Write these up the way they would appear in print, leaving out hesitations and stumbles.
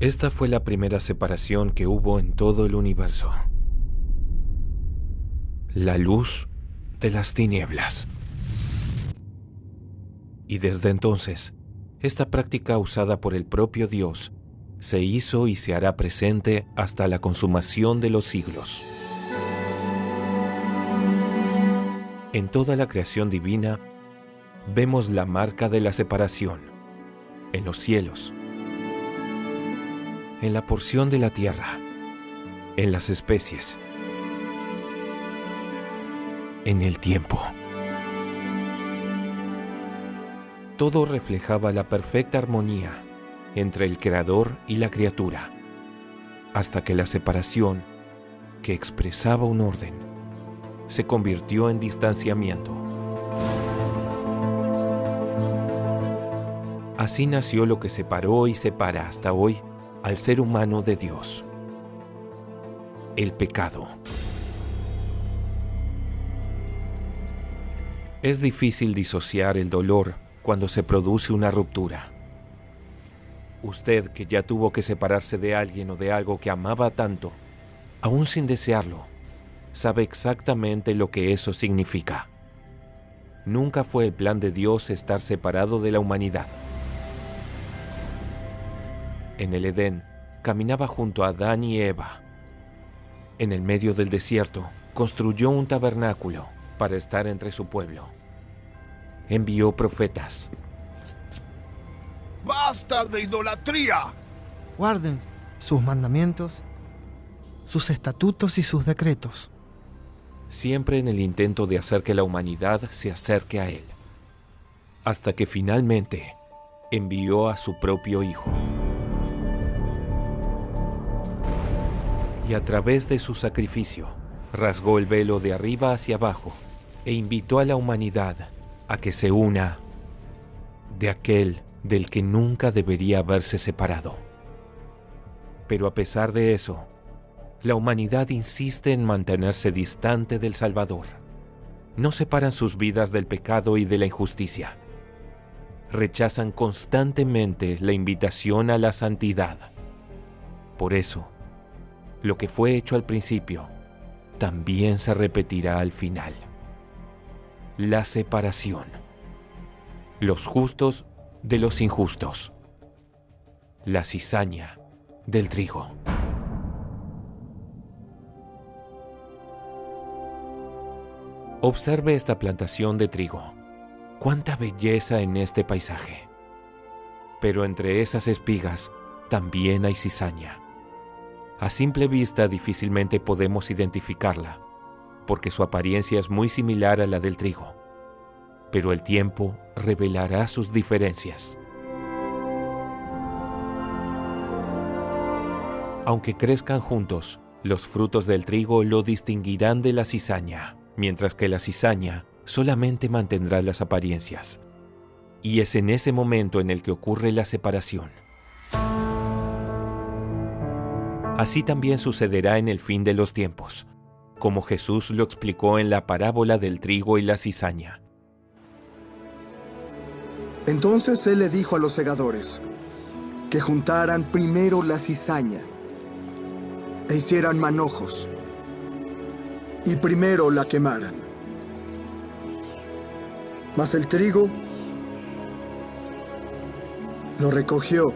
Esta fue la primera separación que hubo en todo el universo. La luz de las tinieblas. Y desde entonces, esta práctica usada por el propio Dios se hizo y se hará presente hasta la consumación de los siglos. En toda la creación divina, vemos la marca de la separación, en los cielos, en la porción de la tierra, en las especies, en el tiempo. Todo reflejaba la perfecta armonía entre el Creador y la criatura, hasta que la separación, que expresaba un orden, se convirtió en distanciamiento. Así nació lo que separó y separa hasta hoy al ser humano de Dios: el pecado. Es difícil disociar el dolor cuando se produce una ruptura. Usted, que ya tuvo que separarse de alguien o de algo que amaba tanto, aún sin desearlo, sabe exactamente lo que eso significa. Nunca fue el plan de Dios estar separado de la humanidad. En el Edén, caminaba junto a Adán y Eva. En el medio del desierto, construyó un tabernáculo para estar entre su pueblo. Envió profetas. ¡Basta de idolatría! Guarden sus mandamientos, sus estatutos y sus decretos. Siempre en el intento de hacer que la humanidad se acerque a Él. Hasta que finalmente envió a su propio Hijo. Y a través de su sacrificio, rasgó el velo de arriba hacia abajo e invitó a la humanidad a que se una de aquel del que nunca debería haberse separado. Pero a pesar de eso, la humanidad insiste en mantenerse distante del Salvador. No separan sus vidas del pecado y de la injusticia. Rechazan constantemente la invitación a la santidad. Por eso, lo que fue hecho al principio, también se repetirá al final. La separación. Los justos de los injustos. La cizaña del trigo. Observe esta plantación de trigo. ¡Cuánta belleza en este paisaje! Pero entre esas espigas también hay cizaña. A simple vista difícilmente podemos identificarla, porque su apariencia es muy similar a la del trigo. Pero el tiempo revelará sus diferencias. Aunque crezcan juntos, los frutos del trigo lo distinguirán de la cizaña, mientras que la cizaña solamente mantendrá las apariencias. Y es en ese momento en el que ocurre la separación. Así también sucederá en el fin de los tiempos, como Jesús lo explicó en la parábola del trigo y la cizaña. Entonces él le dijo a los segadores que juntaran primero la cizaña e hicieran manojos, y primero la quemaran. Mas el trigo lo recogió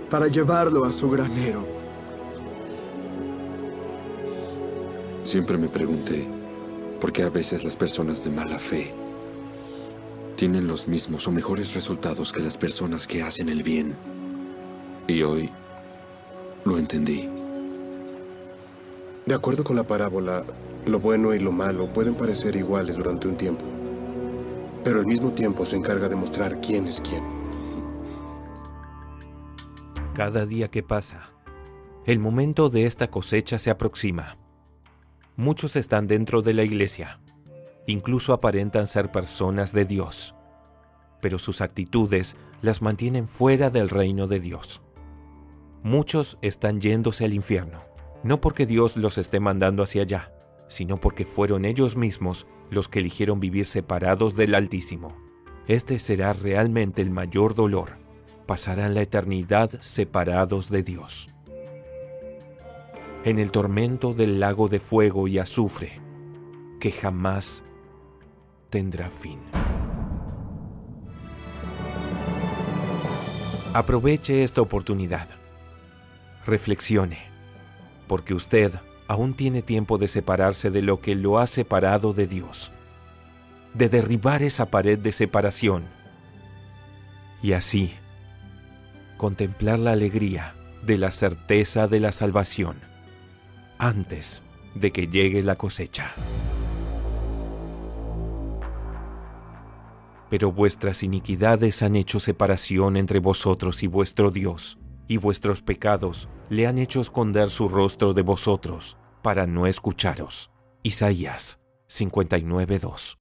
para llevarlo a su granero. Siempre me pregunté por qué a veces las personas de mala fe tienen los mismos o mejores resultados que las personas que hacen el bien. Y hoy lo entendí. De acuerdo con la parábola, lo bueno y lo malo pueden parecer iguales durante un tiempo, pero al mismo tiempo se encarga de mostrar quién es quién. Cada día que pasa, el momento de esta cosecha se aproxima. Muchos están dentro de la iglesia, incluso aparentan ser personas de Dios, pero sus actitudes las mantienen fuera del reino de Dios. Muchos están yéndose al infierno, no porque Dios los esté mandando hacia allá, sino porque fueron ellos mismos los que eligieron vivir separados del Altísimo. Este será realmente el mayor dolor, pasarán la eternidad separados de Dios, en el tormento del lago de fuego y azufre, que jamás tendrá fin. Aproveche esta oportunidad. Reflexione, porque usted aún tiene tiempo de separarse de lo que lo ha separado de Dios, de derribar esa pared de separación y así contemplar la alegría de la certeza de la salvación antes de que llegue la cosecha. Pero vuestras iniquidades han hecho separación entre vosotros y vuestro Dios, y vuestros pecados le han hecho esconder su rostro de vosotros, para no escucharos. Isaías 59:2.